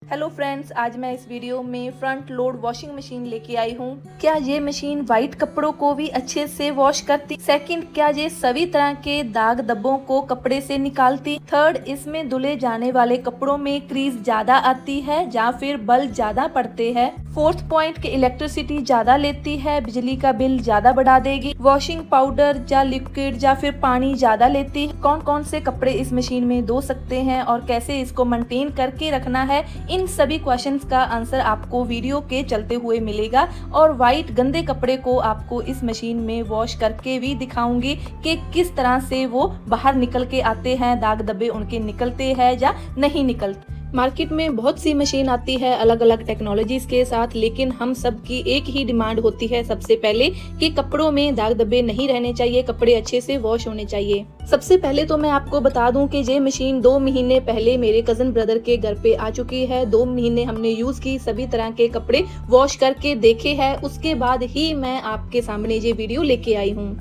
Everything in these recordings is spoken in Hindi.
हेलो फ्रेंड्स, आज मैं इस वीडियो में फ्रंट लोड वॉशिंग मशीन लेके आई हूँ। क्या ये मशीन वाइट कपड़ों को भी अच्छे से वॉश करती? सेकंड, क्या ये सभी तरह के दाग धब्बों को कपड़े से निकालती? थर्ड, इसमें धुले जाने वाले कपड़ों में क्रीज ज्यादा आती है या फिर बल ज्यादा पड़ते हैं? फोर्थ पॉइंट के इलेक्ट्रिसिटी ज्यादा लेती है, बिजली का बिल ज्यादा बढ़ा देगी? वॉशिंग पाउडर या लिक्विड या फिर पानी ज्यादा लेती है? कौन कौन से कपड़े इस मशीन में धो सकते हैं और कैसे इसको मेंटेन करके रखना है? इन सभी क्वेश्चंस का आंसर आपको वीडियो के चलते हुए मिलेगा और वाइट गंदे कपड़े को आपको इस मशीन में वॉश करके भी दिखाऊंगी कि किस तरह से वो बाहर निकल के आते हैं, दाग धब्बे उनके निकलते हैं या नहीं निकलते। मार्केट में बहुत सी मशीन आती है अलग अलग टेक्नोलॉजीज के साथ, लेकिन हम सब की एक ही डिमांड होती है सबसे पहले कि कपड़ों में दाग धब्बे नहीं रहने चाहिए, कपड़े अच्छे से वॉश होने चाहिए। सबसे पहले तो मैं आपको बता दूं कि ये मशीन 2 महीने पहले मेरे कजन ब्रदर के घर पे आ चुकी है। 2 महीने हमने यूज की, सभी तरह के कपड़े वॉश करके देखे हैं, उसके बाद ही मैं आपके सामने ये वीडियो लेके आई हूँ।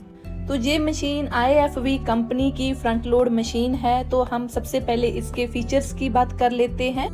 तो ये मशीन IFV कंपनी की फ्रंट लोड मशीन है। तो हम सबसे पहले इसके फीचर्स की बात कर लेते हैं।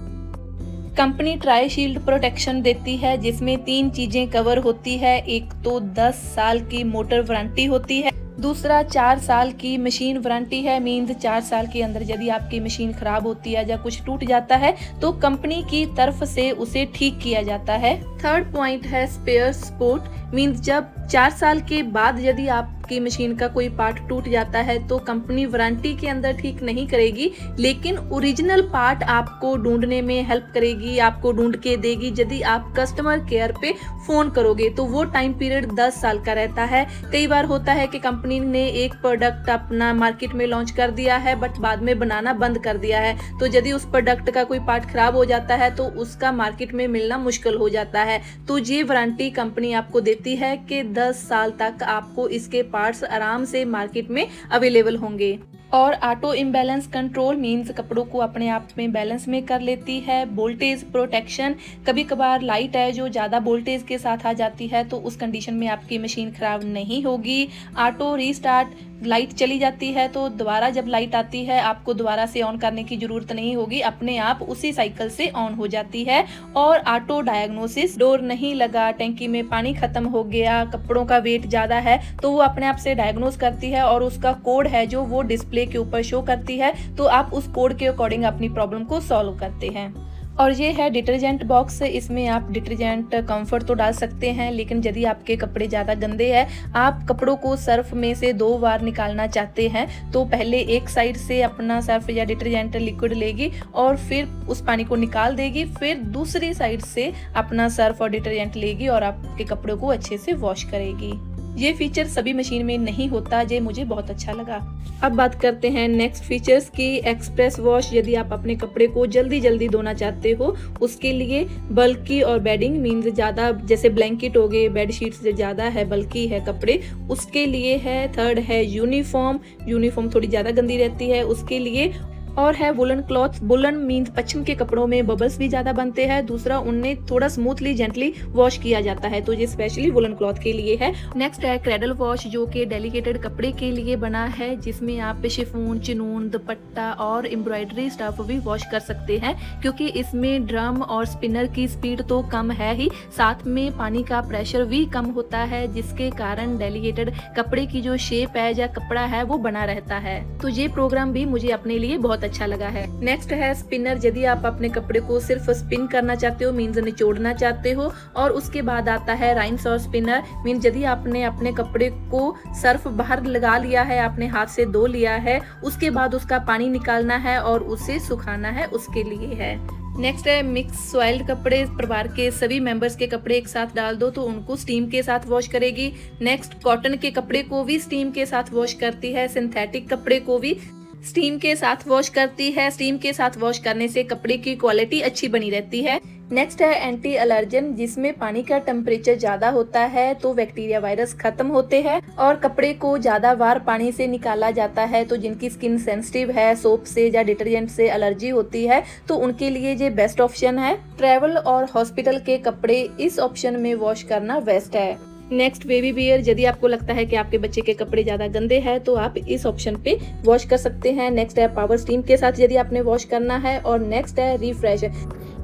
कंपनी ट्राई शील्ड प्रोटेक्शन देती है जिसमें 3 चीजें कवर होती है। एक तो 10 साल की मोटर वारंटी होती है, दूसरा 4 साल की मशीन वारंटी है। मीन्स 4 साल के अंदर यदि आपकी मशीन खराब होती है या कुछ टूट जाता है तो कंपनी की तरफ से उसे ठीक किया जाता है। थर्ड पॉइंट है स्पेयर सपोर्ट। मीन्स जब 4 साल के बाद यदि आपकी मशीन का कोई पार्ट टूट जाता है तो कंपनी वारंटी के अंदर ठीक नहीं करेगी, लेकिन ओरिजिनल पार्ट आपको ढूंढने में हेल्प करेगी, आपको ढूंढ के देगी। यदि आप कस्टमर केयर पे फोन करोगे तो वो टाइम पीरियड 10 साल का रहता है। कई बार होता है कि कंपनी ने एक प्रोडक्ट अपना मार्केट में लॉन्च कर दिया है बट बाद में बनाना बंद कर दिया है, तो यदि उस प्रोडक्ट का कोई पार्ट खराब हो जाता है तो उसका मार्केट में मिलना मुश्किल हो जाता है। तो ये वारंटी कंपनी आपको देती है कि 10 साल तक आपको इसके पार्ट्स आराम से मार्केट में अवेलेबल होंगे। और ऑटो इम्बैलेंस कंट्रोल मीन्स कपड़ों को अपने आप में बैलेंस में कर लेती है। वोल्टेज प्रोटेक्शन, कभी कभार लाइट है जो ज़्यादा वोल्टेज के साथ आ जाती है तो उस कंडीशन में आपकी मशीन खराब नहीं होगी। ऑटो रीस्टार्ट, लाइट चली जाती है तो दोबारा जब लाइट आती है आपको दोबारा से ऑन करने की जरूरत नहीं होगी, अपने आप उसी साइकिल से ऑन हो जाती है। और ऑटो डायग्नोसिस, डोर नहीं लगा, टैंकी में पानी खत्म हो गया, कपड़ों का वेट ज्यादा है तो वो अपने आप से डायग्नोस करती है और उसका कोड है जो वो डिस्प्ले के ऊपर शो करती है, तो आप उस कोड के अकॉर्डिंग अपनी प्रॉब्लम को सॉल्व करते हैं। और ये है डिटर्जेंट बॉक्स। इसमें आप डिटर्जेंट कम्फर्ट तो डाल सकते हैं, लेकिन यदि आपके कपड़े ज़्यादा गंदे हैं, आप कपड़ों को सर्फ में से 2 बार निकालना चाहते हैं, तो पहले एक साइड से अपना सर्फ या डिटर्जेंट लिक्विड लेगी और फिर उस पानी को निकाल देगी, फिर दूसरी साइड से अपना सर्फ और डिटर्जेंट लेगी और आपके कपड़ों को अच्छे से वॉश करेगी। ये फीचर सभी मशीन में नहीं होता, ये मुझे बहुत अच्छा लगा। अब बात करते हैं नेक्स्ट फीचर्स की। एक्सप्रेस वॉश, यदि आप अपने कपड़े को जल्दी जल्दी धोना चाहते हो उसके लिए बल्कि और बेडिंग मीन्स ज़्यादा, जैसे ब्लैंकेट हो गए, बेडशीट से ज़्यादा है बल्कि है कपड़े, उसके लिए है। थर्ड है यूनिफॉर्म थोड़ी ज़्यादा गंदी रहती है उसके लिए। और है वुलन क्लॉथ। वुलन मीन्स पश्चिम के कपड़ों में बबल्स भी ज्यादा बनते हैं, दूसरा उन्हें थोड़ा स्मूथली जेंटली वॉश किया जाता है, तो ये स्पेशली वुलन क्लॉथ के लिए है। नेक्स्ट है क्रेडल वॉश, जो कि डेलिकेटेड कपड़े के लिए बना है, जिसमें आप शिफॉन, चिनून, दुपट्टा और एम्ब्रॉयडरी स्टफ भी वॉश कर सकते हैं, क्योंकि इसमें ड्रम और स्पिनर की स्पीड तो कम है ही, साथ में पानी का प्रेशर भी कम होता है, जिसके कारण डेलिकेटेड कपड़े की जो शेप है या कपड़ा है वो बना रहता है। तो ये प्रोग्राम भी मुझे अपने लिए बहुत अच्छा लगा है। नेक्स्ट है स्पिनर। यदि आप अपने कपड़े को सिर्फ स्पिन करना चाहते हो, मीन्स निचोड़ना चाहते हो, और उसके बाद आता है राइंस और स्पिनर। मीन्स यदि आपने अपने कपड़े को सर्फ बाहर लगा लिया है, आपने हाथ से धो लिया है, उसके बाद उसका पानी निकालना है और उसे सुखाना है, उसके लिए है। नेक्स्ट है मिक्स सॉइल्ड कपड़े। परिवार के सभी मेंबर्स के कपड़े एक साथ डाल दो तो उनको स्टीम के साथ वॉश करेगी। नेक्स्ट, कॉटन के कपड़े को भी स्टीम के साथ वॉश करती है, सिंथेटिक कपड़े को भी स्टीम के साथ वॉश करती है। स्टीम के साथ वॉश करने से कपड़े की क्वालिटी अच्छी बनी रहती है। नेक्स्ट है एंटी एलर्जन, जिसमें पानी का टेम्परेचर ज्यादा होता है तो बैक्टीरिया वायरस खत्म होते हैं और कपड़े को ज्यादा बार पानी से निकाला जाता है, तो जिनकी स्किन सेंसिटिव है, सोप से या डिटर्जेंट से एलर्जी होती है, तो उनके लिए ये बेस्ट ऑप्शन है। ट्रैवल और हॉस्पिटल के कपड़े इस ऑप्शन में वॉश करना बेस्ट है। नेक्स्ट बेबी वियर, यदि आपको लगता है कि आपके बच्चे के कपड़े ज़्यादा गंदे हैं तो आप इस ऑप्शन पे वॉश कर सकते हैं। नेक्स्ट है पावर स्टीम के साथ यदि आपने वॉश करना है, और नेक्स्ट है रिफ्रेश।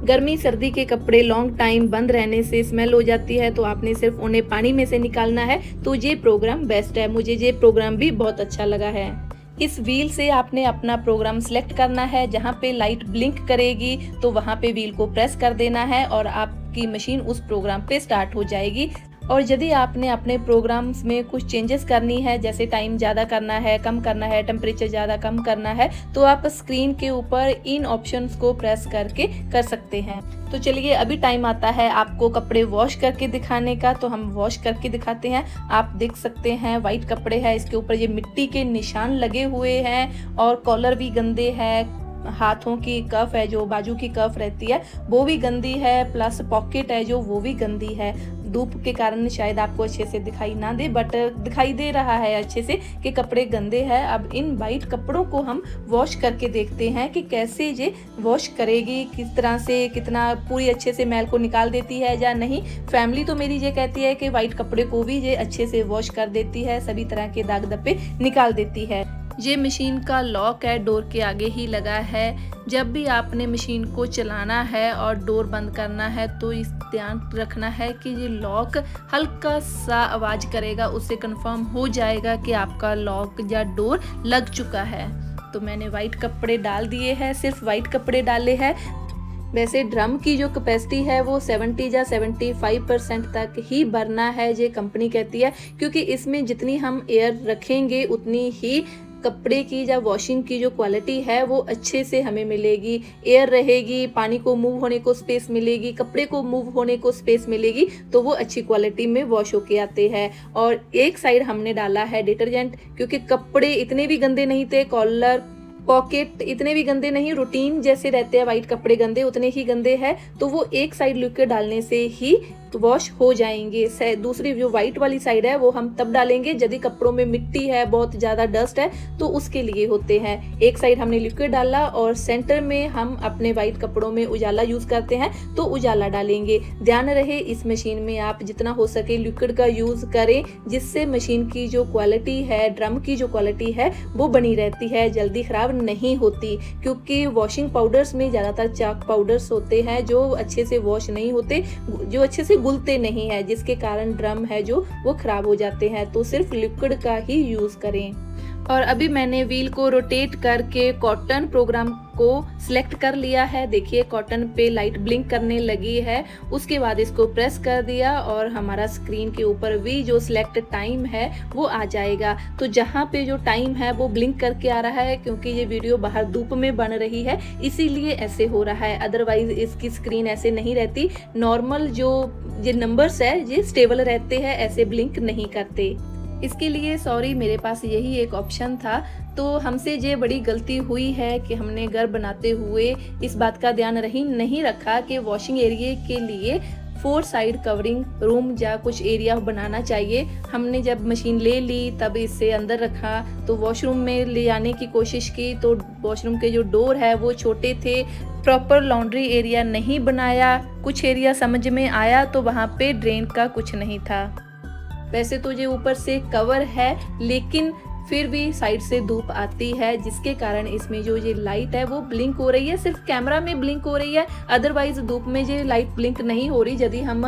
गर्मी सर्दी के कपड़े लॉन्ग टाइम बंद रहने से स्मेल हो जाती है, तो आपने सिर्फ उन्हें पानी में से निकालना है, तो ये प्रोग्राम बेस्ट है। मुझे ये प्रोग्राम भी बहुत अच्छा लगा है। इस व्हील से आपने अपना प्रोग्राम सिलेक्ट करना है, जहाँ पे लाइट ब्लिंक करेगी तो वहाँ पे व्हील को प्रेस कर देना है और आपकी मशीन उस प्रोग्राम पे स्टार्ट हो जाएगी। और यदि आपने अपने प्रोग्राम्स में कुछ चेंजेस करनी है, जैसे टाइम ज़्यादा करना है, कम करना है, टेम्परेचर ज़्यादा कम करना है, तो आप स्क्रीन के ऊपर इन ऑप्शंस को प्रेस करके कर सकते हैं। तो चलिए अभी टाइम आता है आपको कपड़े वॉश करके दिखाने का, तो हम वॉश करके दिखाते हैं। आप देख सकते हैं वाइट कपड़े हैं, इसके ऊपर ये मिट्टी के निशान लगे हुए हैं और कॉलर भी गंदे हैं। हाथों की कफ है, जो बाजू की कफ रहती है वो भी गंदी है, प्लस पॉकेट है जो वो भी गंदी है। धूप के कारण शायद आपको अच्छे से दिखाई ना दे, बट दिखाई दे रहा है अच्छे से कि कपड़े गंदे हैं। अब इन वाइट कपड़ों को हम वॉश करके देखते हैं कि कैसे ये वॉश करेगी, किस तरह से, कितना पूरी अच्छे से मैल को निकाल देती है या नहीं। फैमिली तो मेरी ये कहती है कि वाइट कपड़े को भी ये अच्छे से वॉश कर देती है, सभी तरह के दाग धब्बे निकाल देती है। ये मशीन का लॉक है, डोर के आगे ही लगा है। जब भी आपने मशीन को चलाना है और डोर बंद करना है तो इस ध्यान रखना है कि ये लॉक हल्का सा आवाज़ करेगा, उससे कंफर्म हो जाएगा कि आपका लॉक या डोर लग चुका है। तो मैंने वाइट कपड़े डाल दिए हैं, सिर्फ वाइट कपड़े डाले हैं। वैसे ड्रम की जो कैपेसिटी है वो 70 या 75% तक ही भरना है, ये कंपनी कहती है, क्योंकि इसमें जितनी हम एयर रखेंगे उतनी ही कपड़े की या वॉशिंग की जो क्वालिटी है वो अच्छे से हमें मिलेगी। एयर रहेगी, पानी को मूव होने को स्पेस मिलेगी, कपड़े को मूव होने को स्पेस मिलेगी, तो वो अच्छी क्वालिटी में वॉश होके आते हैं। और एक साइड हमने डाला है डिटर्जेंट, क्योंकि कपड़े इतने भी गंदे नहीं थे, कॉलर पॉकेट इतने भी गंदे नहीं, रूटीन जैसे रहते हैं वाइट कपड़े गंदे उतने ही गंदे हैं, तो वो एक साइड लिक्विड डालने से ही वॉश हो जाएंगे। दूसरी जो वाइट वाली साइड है वो हम तब डालेंगे यदि कपड़ों में मिट्टी है, बहुत ज़्यादा डस्ट है, तो उसके लिए होते हैं। एक साइड हमने लिक्विड डाला और सेंटर में हम अपने वाइट कपड़ों में उजाला यूज़ करते हैं तो उजाला डालेंगे। ध्यान रहे इस मशीन में आप जितना हो सके लिक्विड का यूज़ करें, जिससे मशीन की जो क्वालिटी है, ड्रम की जो क्वालिटी है वो बनी रहती है, जल्दी ख़राब नहीं होती। क्योंकि वॉशिंग पाउडर्स में ज़्यादातर चाक पाउडर्स होते हैं जो अच्छे से वॉश नहीं होते, जो अच्छे से घुलते नहीं है, जिसके कारण ड्रम है जो वो खराब हो जाते हैं। तो सिर्फ लिक्विड का ही यूज़ करें। और अभी मैंने व्हील को रोटेट करके कॉटन प्रोग्राम को सिलेक्ट कर लिया है। देखिए कॉटन पे लाइट ब्लिंक करने लगी है। उसके बाद इसको प्रेस कर दिया और हमारा स्क्रीन के ऊपर भी जो सिलेक्ट टाइम है वो आ जाएगा। तो जहाँ पे जो टाइम है वो ब्लिंक करके आ रहा है, क्योंकि ये वीडियो बाहर धूप में बन रही है इसीलिए ऐसे हो रहा है, अदरवाइज इसकी स्क्रीन ऐसे नहीं रहती। नॉर्मल जो ये नंबर्स है ये स्टेबल रहते हैं, ऐसे ब्लिंक नहीं करते। इसके लिए सॉरी, मेरे पास यही एक ऑप्शन था, तो हमसे ये बड़ी गलती हुई है कि हमने घर बनाते हुए इस बात का ध्यान नहीं रखा कि वॉशिंग एरिया के लिए 4 साइड कवरिंग रूम या कुछ एरिया बनाना चाहिए। हमने जब मशीन ले ली तब इसे अंदर रखा, तो वॉशरूम में ले जाने की कोशिश की तो वॉशरूम के जो डोर है वो छोटे थे, प्रॉपर लॉन्ड्री एरिया नहीं बनाया। कुछ एरिया समझ में आया तो वहाँ पे ड्रेन का कुछ नहीं था। वैसे तो ये ऊपर से कवर है, लेकिन फिर भी साइड से धूप आती है, जिसके कारण इसमें जो ये लाइट है वो ब्लिंक हो रही है। सिर्फ कैमरा में ब्लिंक हो रही है, अदरवाइज धूप में ये लाइट ब्लिंक नहीं हो रही। यदि हम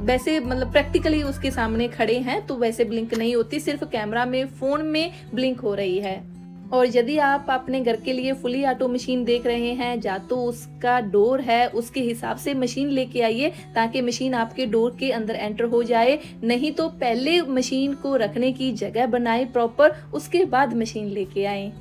वैसे मतलब प्रैक्टिकली उसके सामने खड़े हैं तो वैसे ब्लिंक नहीं होती, सिर्फ कैमरा में, फोन में ब्लिंक हो रही है। और यदि आप अपने घर के लिए फुली ऑटो मशीन देख रहे हैं, या तो उसका डोर है उसके हिसाब से मशीन लेके आइए ताकि मशीन आपके डोर के अंदर एंटर हो जाए। नहीं तो पहले मशीन को रखने की जगह बनाए प्रॉपर, उसके बाद मशीन लेके आए।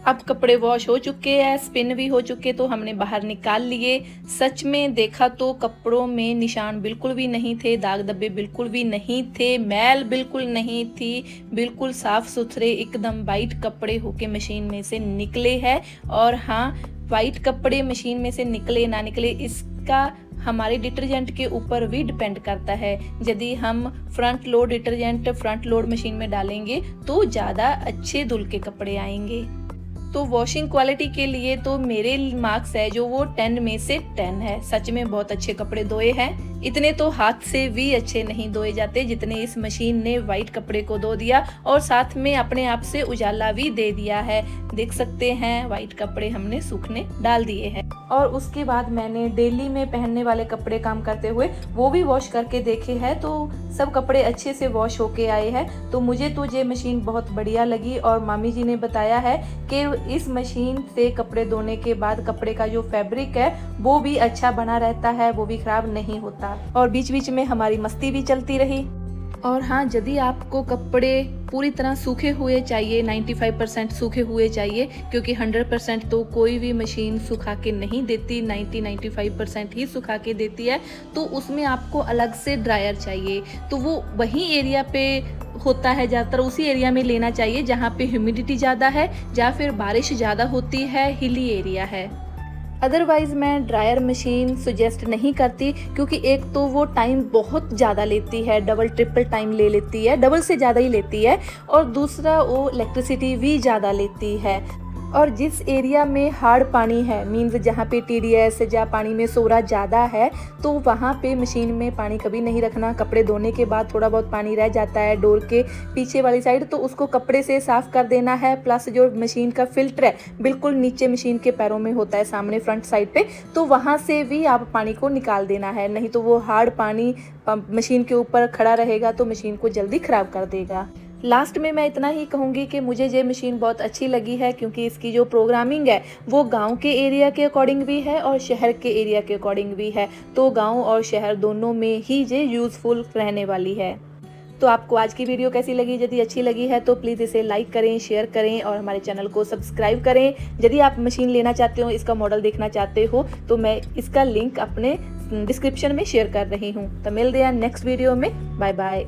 अब कपड़े वॉश हो चुके हैं, स्पिन भी हो चुके, तो हमने बाहर निकाल लिए। सच में देखा तो कपड़ों में निशान बिल्कुल भी नहीं थे, दाग धब्बे बिल्कुल भी नहीं थे, मैल बिल्कुल नहीं थी, बिल्कुल साफ सुथरे एकदम वाइट कपड़े होके मशीन में से निकले हैं। और हाँ, वाइट कपड़े मशीन में से निकले ना निकले इसका हमारे डिटर्जेंट के ऊपर भी डिपेंड करता है। यदि हम front load detergent front load machine में डालेंगे तो ज़्यादा अच्छे धुल के कपड़े आएंगे। तो वॉशिंग क्वालिटी के लिए तो मेरे मार्क्स है जो वो 10 में से 10 है। सच में बहुत अच्छे कपड़े धोए हैं। इतने तो हाथ से भी अच्छे नहीं धोए जाते जितने इस मशीन ने वाइट कपड़े को धो दिया और साथ में अपने आप से उजाला भी दे दिया है। देख सकते हैं वाइट कपड़े हमने सूखने डाल दिए हैं। और उसके बाद मैंने डेली में पहनने वाले कपड़े काम करते हुए वो भी वॉश करके देखे हैं, तो सब कपड़े अच्छे से वॉश होके आए हैं। तो मुझे तो ये मशीन बहुत बढ़िया लगी और मामी जी ने बताया है कि इस मशीन से कपड़े धोने के बाद कपड़े का जो फैब्रिक है वो भी अच्छा बना रहता है, वो भी खराब नहीं होता। और बीच बीच में हमारी मस्ती भी चलती रही। और हाँ, यदि आपको कपड़े पूरी तरह सूखे हुए चाहिए, 95% सूखे हुए चाहिए, क्योंकि 100% तो कोई भी मशीन सुखा के नहीं देती, 90-95% ही सुखा के देती है, तो उसमें आपको अलग से ड्रायर चाहिए। तो वो वही एरिया पे होता है, ज़्यादातर उसी एरिया में लेना चाहिए जहाँ पे ह्यूमिडिटी ज़्यादा है या फिर बारिश ज़्यादा होती है, हिली एरिया है। अदरवाइज़ मैं ड्रायर मशीन सुजेस्ट नहीं करती, क्योंकि एक तो वो टाइम बहुत ज़्यादा लेती है, डबल ट्रिपल टाइम ले लेती है, डबल से ज़्यादा ही लेती है, और दूसरा वो इलेक्ट्रिसिटी भी ज़्यादा लेती है। और जिस एरिया में हार्ड पानी है, मीन्स जहाँ पे TDS जहाँ पानी में सोरा ज़्यादा है, तो वहाँ पे मशीन में पानी कभी नहीं रखना। कपड़े धोने के बाद थोड़ा बहुत पानी रह जाता है डोर के पीछे वाली साइड, तो उसको कपड़े से साफ़ कर देना है। प्लस जो मशीन का फिल्टर है बिल्कुल नीचे मशीन के पैरों में होता है, सामने फ्रंट साइड पे, तो वहाँ से भी आप पानी को निकाल देना है। नहीं तो वो हार्ड पानी मशीन के ऊपर खड़ा रहेगा तो मशीन को जल्दी ख़राब कर देगा। लास्ट में मैं इतना ही कहूँगी कि मुझे ये मशीन बहुत अच्छी लगी है, क्योंकि इसकी जो प्रोग्रामिंग है वो गांव के एरिया के अकॉर्डिंग भी है और शहर के एरिया के अकॉर्डिंग भी है। तो गांव और शहर दोनों में ही ये यूज़फुल रहने वाली है। तो आपको आज की वीडियो कैसी लगी? यदि अच्छी लगी है तो प्लीज़ इसे लाइक करें, शेयर करें और हमारे चैनल को सब्सक्राइब करें। यदि आप मशीन लेना चाहते हो, इसका मॉडल देखना चाहते हो, तो मैं इसका लिंक अपने डिस्क्रिप्शन में शेयर कर रही हूँ। तो मिलते हैं नेक्स्ट वीडियो में। Bye bye.